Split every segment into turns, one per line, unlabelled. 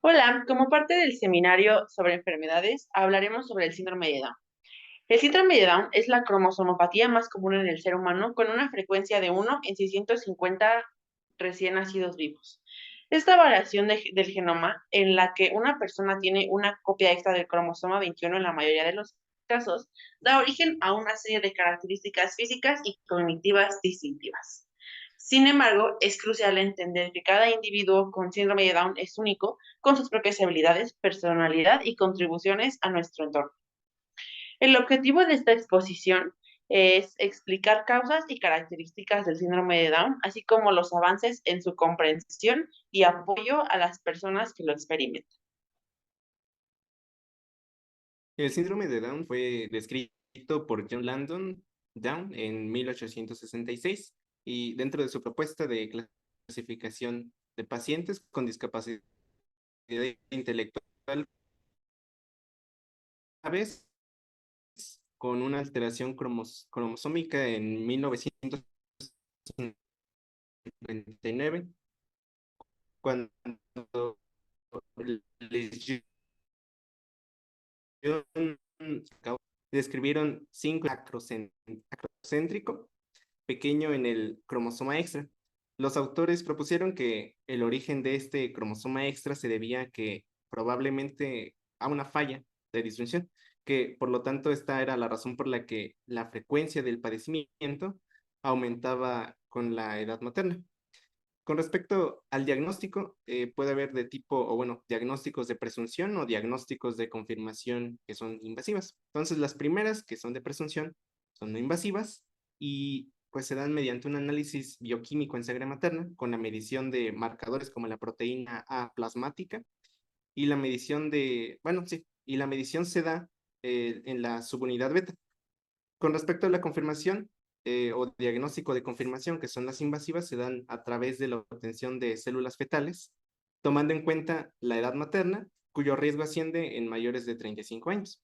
Hola, como parte del seminario sobre enfermedades, hablaremos sobre el síndrome de Down. El síndrome de Down es la cromosomopatía más común en el ser humano con una frecuencia de 1 en 650 recién nacidos vivos. Esta variación del genoma, en la que una persona tiene una copia extra del cromosoma 21 en la mayoría de los casos, da origen a una serie de características físicas y cognitivas distintivas. Sin embargo, es crucial entender que cada individuo con síndrome de Down es único, con sus propias habilidades, personalidad y contribuciones a nuestro entorno. El objetivo de esta exposición es explicar causas y características del síndrome de Down, así como los avances en su comprensión y apoyo a las personas que lo experimentan.
El síndrome de Down fue descrito por John Landon Down en 1866 y dentro de su propuesta de clasificación de pacientes con discapacidad intelectual graves con una alteración cromosómica en 1959, cuando les describieron 5 acrocéntrico pequeño en el cromosoma extra. Los autores propusieron que el origen de este cromosoma extra se debía a que probablemente a una falla de distribución, que por lo tanto esta era la razón por la que la frecuencia del padecimiento aumentaba con la edad materna. Con respecto al diagnóstico, puede haber de tipo, o bueno, diagnósticos de presunción o diagnósticos de confirmación que son invasivas. Entonces, las primeras, que son de presunción, son no invasivas y pues se dan mediante un análisis bioquímico en sangre materna con la medición de marcadores como la proteína A plasmática y la medición de, bueno, sí, y la medición se da en la subunidad beta. Con respecto a la confirmación o diagnóstico de confirmación, que son las invasivas, se dan a través de la obtención de células fetales, tomando en cuenta la edad materna, cuyo riesgo asciende en mayores de 35 años.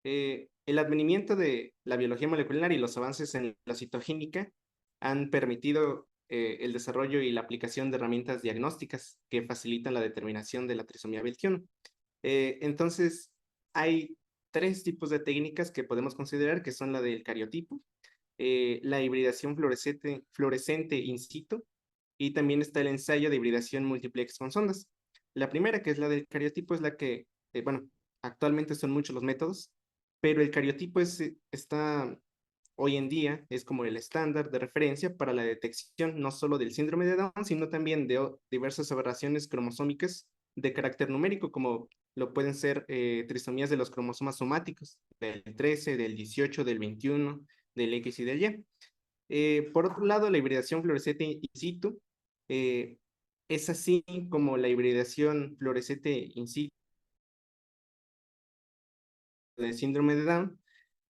El advenimiento de la biología molecular y los avances en la citogénica han permitido el desarrollo y la aplicación de herramientas diagnósticas que facilitan la determinación de la trisomía 21. Entonces, hay tres tipos de técnicas que podemos considerar, que son la del cariotipo, la hibridación fluorescente in situ, y también está el ensayo de hibridación multiplex con sondas. La primera, que es la del cariotipo, es la que, bueno, actualmente son muchos los métodos, pero el cariotipo está hoy en día, es como el estándar de referencia para la detección no solo del síndrome de Down, sino también de diversas aberraciones cromosómicas de carácter numérico, como lo pueden ser trisomías de los cromosomas somáticos, del 13, del 18, del 21, del X y del Y. Por otro lado, la hibridación fluorescente in situ eh, es así como la hibridación fluorescente in situ del síndrome de Down,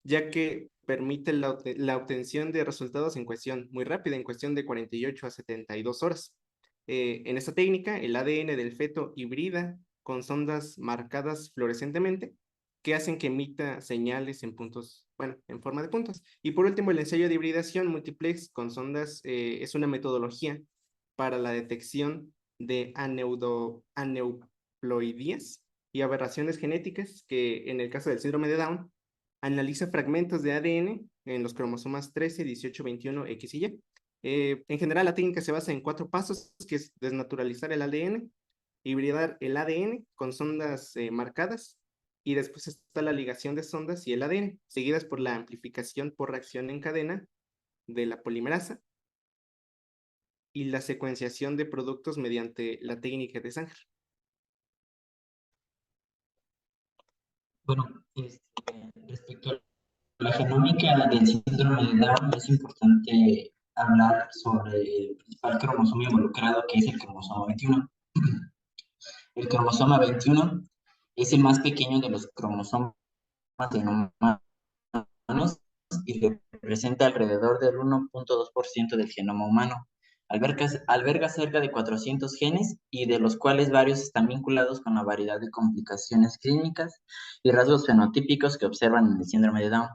ya que permite la obtención de resultados en cuestión muy rápida, en cuestión de 48 a 72 horas. En esta técnica, el ADN del feto hibrida con sondas marcadas fluorescentemente que hacen que emita señales en puntos, bueno, en forma de puntos. Y por último, el ensayo de hibridación multiplex con sondas es una metodología para la detección de aneuploidías y aberraciones genéticas que en el caso del síndrome de Down analiza fragmentos de ADN en los cromosomas 13, 18, 21, X y Y. En general, la técnica se basa en 4 pasos, que es desnaturalizar el ADN, hibridar el ADN con sondas marcadas, y después está la ligación de sondas y el ADN, seguidas por la amplificación por reacción en cadena de la polimerasa y la secuenciación de productos mediante la técnica de Sanger.
Bueno, respecto a la genómica del síndrome de Down, es importante hablar sobre el principal cromosoma involucrado, que es el cromosoma 21. El cromosoma 21 es el más pequeño de los cromosomas en humanos y representa alrededor del 1.2% del genoma humano. Alberga cerca de 400 genes y de los cuales varios están vinculados con la variedad de complicaciones clínicas y rasgos fenotípicos que observan en el síndrome de Down.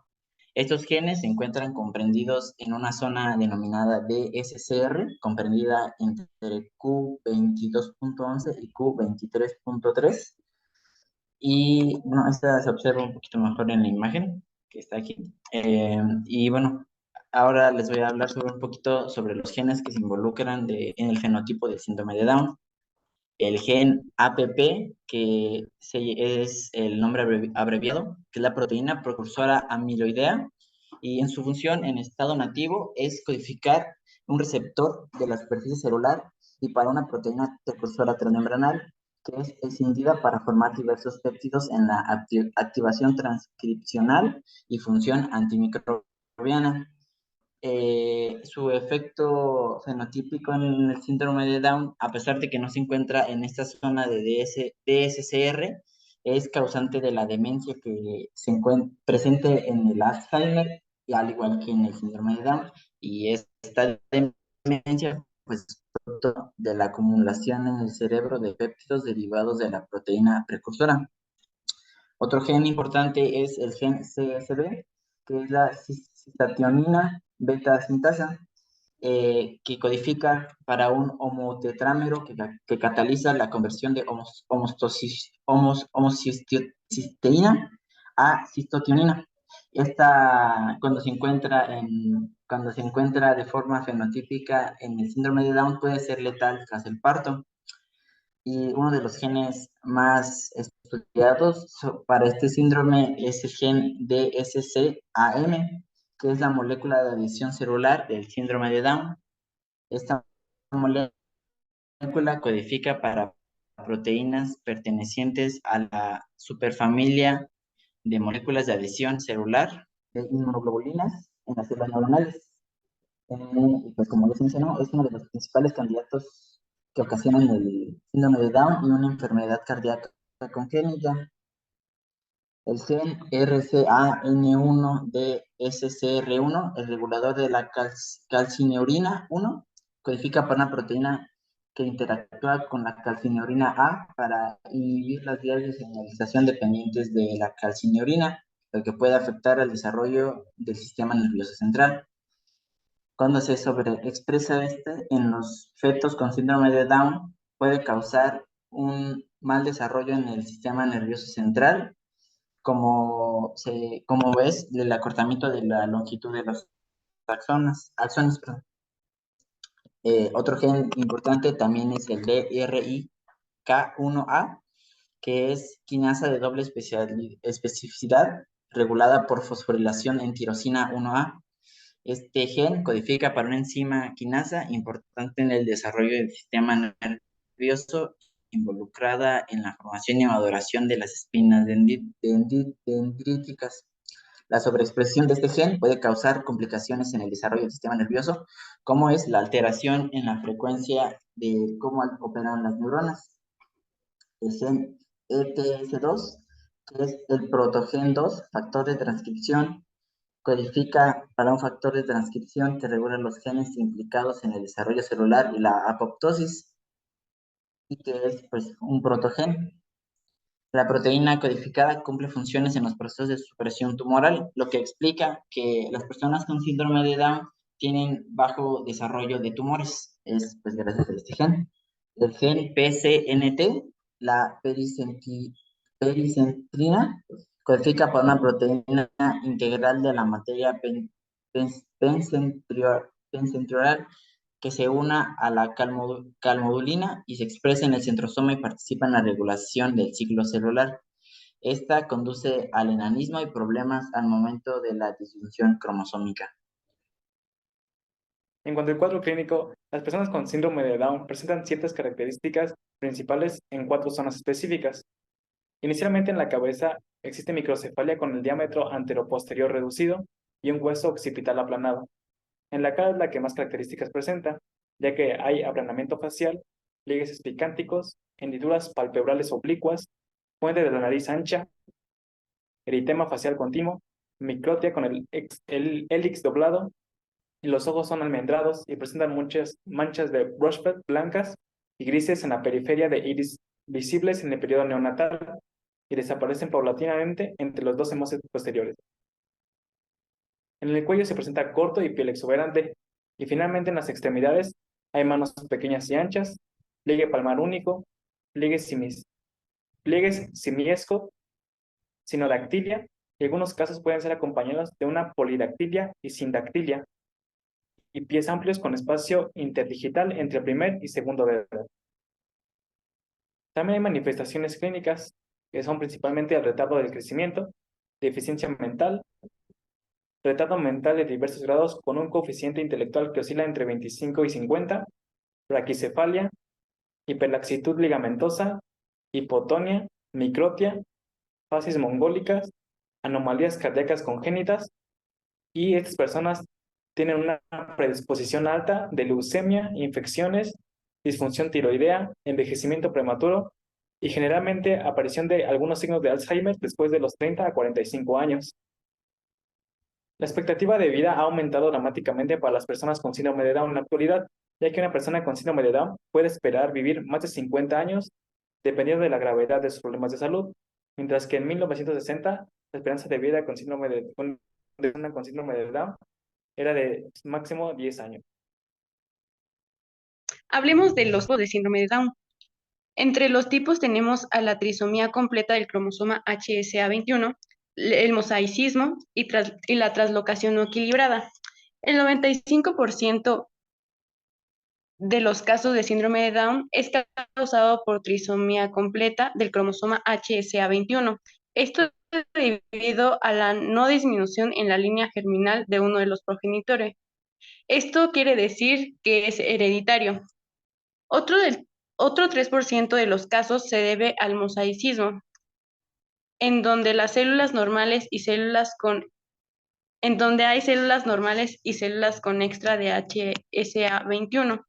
Estos genes se encuentran comprendidos en una zona denominada DSCR, comprendida entre Q22.11 y Q23.3. Y bueno, esta se observa un poquito mejor en la imagen que está aquí. Y bueno, ahora les voy a hablar sobre un poquito sobre los genes que se involucran en el fenotipo del síndrome de Down. El gen APP, es el nombre abreviado, que es la proteína precursora amiloidea, y en su función en estado nativo es codificar un receptor de la superficie celular y para una proteína precursora transmembranal que es escindida para formar diversos péptidos en la activación transcripcional y función antimicrobiana. Su efecto fenotípico en el síndrome de Down, a pesar de que no se encuentra en esta zona de DSCR, es causante de la demencia que se encuentra presente en el Alzheimer, y al igual que en el síndrome de Down. Y esta demencia, pues, producto de la acumulación en el cerebro de péptidos derivados de la proteína precursora. Otro gen importante es el gen CSB, que es la cistationina beta sintasa, que codifica para un homotetrámero que cataliza la conversión de homocisteína a cistotionina. Esta, cuando se encuentra de forma fenotípica en el síndrome de Down, puede ser letal tras el parto. Y uno de los genes más estudiados para este síndrome es el gen DSCAM, que es la molécula de adición celular del síndrome de Down. Esta molécula codifica para proteínas pertenecientes a la superfamilia de moléculas de adición celular de inmunoglobulinas en las células neuronales. Y pues como les mencionó, es uno de los principales candidatos que ocasionan el síndrome de Down y una enfermedad cardíaca congénita. El gen RCAN1 de SCR1, el regulador de la calcineurina 1, codifica para una proteína que interactúa con la calcineurina A para inhibir las vías de señalización dependientes de la calcineurina, lo que puede afectar al desarrollo del sistema nervioso central. Cuando se sobreexpresa en los fetos con síndrome de Down, puede causar un mal desarrollo en el sistema nervioso central, como ves, el acortamiento de la longitud de los axones, perdón. Otro gen importante también es el DRIK1A, que es quinasa de doble especificidad, regulada por fosforilación en tirosina 1A. Este gen codifica para una enzima quinasa importante en el desarrollo del sistema nervioso, involucrada en la formación y maduración de las espinas dendríticas. La sobreexpresión de este gen puede causar complicaciones en el desarrollo del sistema nervioso, como es la alteración en la frecuencia de cómo operan las neuronas. El gen ETS2, que es el protogen 2, factor de transcripción, codifica para un factor de transcripción que regula los genes implicados en el desarrollo celular y la apoptosis, y que es pues un protogen. La proteína codificada cumple funciones en los procesos de supresión tumoral, lo que explica que las personas con síndrome de Down tienen bajo desarrollo de tumores. Es pues gracias a este gen. El gen PCNT, la pericentrina, codifica para una proteína integral de la materia pencentrioral que se una a la calmodulina y se expresa en el centrosoma y participa en la regulación del ciclo celular. Esta conduce al enanismo y problemas al momento de la disyunción cromosómica.
En cuanto al cuadro clínico, las personas con síndrome de Down presentan ciertas características principales en 4 zonas específicas. Inicialmente en la cabeza existe microcefalia con el diámetro anteroposterior reducido y un hueso occipital aplanado. En la cara es la que más características presenta, ya que hay aplanamiento facial, pliegues espicánticos, hendiduras palpebrales oblicuas, puente de la nariz ancha, eritema facial continuo, microtia con el hélix doblado, y los ojos son almendrados y presentan muchas manchas de Rorschach blancas y grises en la periferia de iris visibles en el periodo neonatal y desaparecen paulatinamente entre los 2 hemosios posteriores. En el cuello se presenta corto y piel exuberante. Y finalmente en las extremidades hay manos pequeñas y anchas, pliegue palmar único, pliegues simiesco, sinodactilia, y en algunos casos pueden ser acompañados de una polidactilia y sindactilia, y pies amplios con espacio interdigital entre el primer y segundo dedo. También hay manifestaciones clínicas que son principalmente el retardo del crecimiento, deficiencia mental, retardo mental de diversos grados con un coeficiente intelectual que oscila entre 25 y 50, braquicefalia, hiperlaxitud ligamentosa, hipotonia, microtia, fases mongólicas, anomalías cardíacas congénitas, y estas personas tienen una predisposición alta de leucemia, infecciones, disfunción tiroidea, envejecimiento prematuro y generalmente aparición de algunos signos de Alzheimer después de los 30 a 45 años. La expectativa de vida ha aumentado dramáticamente para las personas con síndrome de Down en la actualidad, ya que una persona con síndrome de Down puede esperar vivir más de 50 años dependiendo de la gravedad de sus problemas de salud, mientras que en 1960 la esperanza de vida con síndrome de Down era de máximo 10 años.
Hablemos de los tipos de síndrome de Down. Entre los tipos tenemos a la trisomía completa del cromosoma HSA21, el mosaicismo y la translocación no equilibrada. El 95% de los casos de síndrome de Down es causado por trisomía completa del cromosoma HSA21. Esto es debido a la no disminución en la línea germinal de uno de los progenitores. Esto quiere decir que es hereditario. Otro 3% de los casos se debe al mosaicismo, en donde hay células normales y células con extra de HSA21.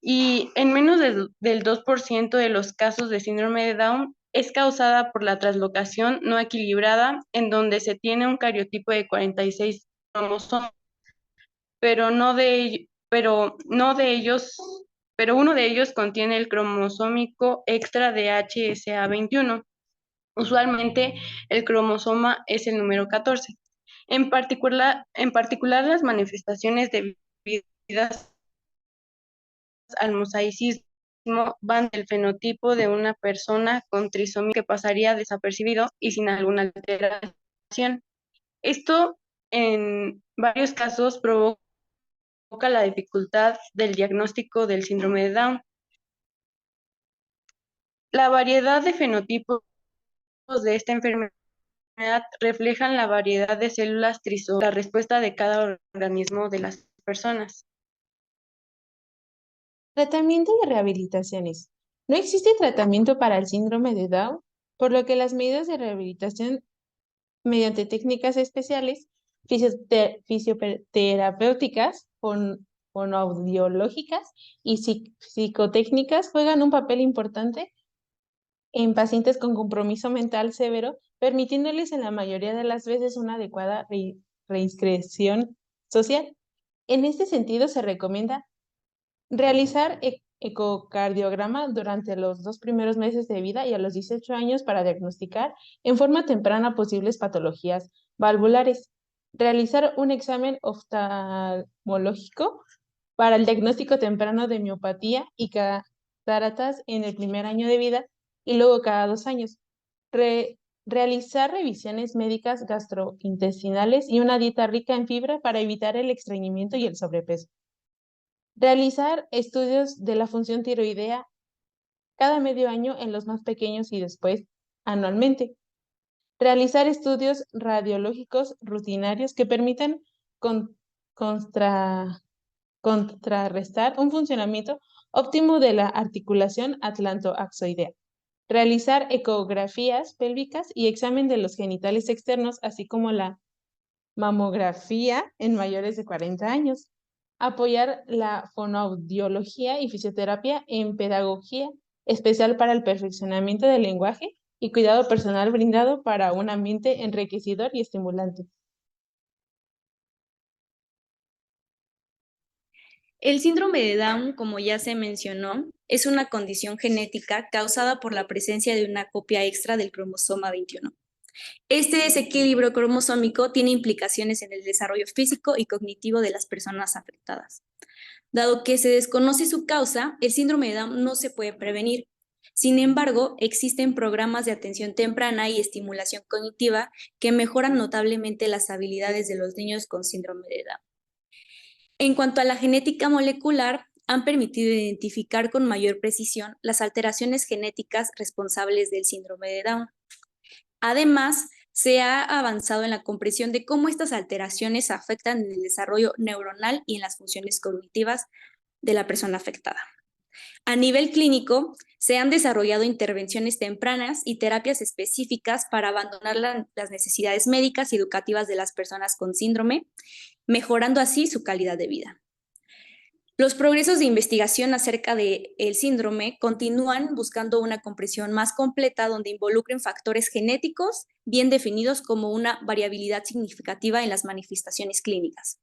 Y en menos del 2% de los casos de síndrome de Down es causada por la translocación no equilibrada, en donde se tiene un cariotipo de 46 cromosomas, pero uno de ellos contiene el cromosómico extra de HSA21. Usualmente el cromosoma es el número 14. En particular, las manifestaciones debidas al mosaicismo van del fenotipo de una persona con trisomía que pasaría desapercibido y sin alguna alteración. Esto en varios casos provoca la dificultad del diagnóstico del síndrome de Down. La variedad de fenotipos de esta enfermedad reflejan la variedad de células trisomías, la respuesta de cada organismo de las personas.
Tratamiento y rehabilitaciones. No existe tratamiento para el síndrome de Down, por lo que las medidas de rehabilitación mediante técnicas especiales, fisioterapéuticas, fonoaudiológicas y psicotécnicas juegan un papel importante en pacientes con compromiso mental severo, permitiéndoles en la mayoría de las veces una adecuada reinserción social. En este sentido, se recomienda realizar ecocardiograma durante los 2 primeros meses de vida y a los 18 años para diagnosticar en forma temprana posibles patologías valvulares. Realizar un examen oftalmológico para el diagnóstico temprano de miopatía y cataratas en el primer año de vida y luego cada 2 años. Realizar revisiones médicas gastrointestinales y una dieta rica en fibra para evitar el estreñimiento y el sobrepeso. Realizar estudios de la función tiroidea cada medio año en los más pequeños y después anualmente. Realizar estudios radiológicos rutinarios que permitan contrarrestar un funcionamiento óptimo de la articulación atlantoaxoidea. Realizar ecografías pélvicas y examen de los genitales externos, así como la mamografía en mayores de 40 años. Apoyar la fonoaudiología y fisioterapia en pedagogía especial para el perfeccionamiento del lenguaje y cuidado personal brindado para un ambiente enriquecedor y estimulante.
El síndrome de Down, como ya se mencionó, es una condición genética causada por la presencia de una copia extra del cromosoma 21. Este desequilibrio cromosómico tiene implicaciones en el desarrollo físico y cognitivo de las personas afectadas. Dado que se desconoce su causa, el síndrome de Down no se puede prevenir. Sin embargo, existen programas de atención temprana y estimulación cognitiva que mejoran notablemente las habilidades de los niños con síndrome de Down. En cuanto a la genética molecular, han permitido identificar con mayor precisión las alteraciones genéticas responsables del síndrome de Down. Además, se ha avanzado en la comprensión de cómo estas alteraciones afectan en el desarrollo neuronal y en las funciones cognitivas de la persona afectada. A nivel clínico, se han desarrollado intervenciones tempranas y terapias específicas para abandonar las necesidades médicas y educativas de las personas con síndrome, mejorando así su calidad de vida. Los progresos de investigación acerca del síndrome continúan buscando una comprensión más completa donde involucren factores genéticos bien definidos como una variabilidad significativa en las manifestaciones clínicas.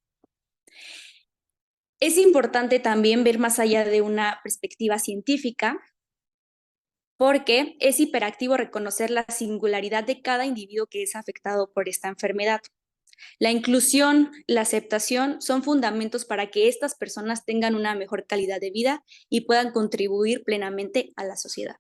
Es importante también ver más allá de una perspectiva científica, porque es hiperactivo reconocer la singularidad de cada individuo que es afectado por esta enfermedad. La inclusión, la aceptación son fundamentos para que estas personas tengan una mejor calidad de vida y puedan contribuir plenamente a la sociedad.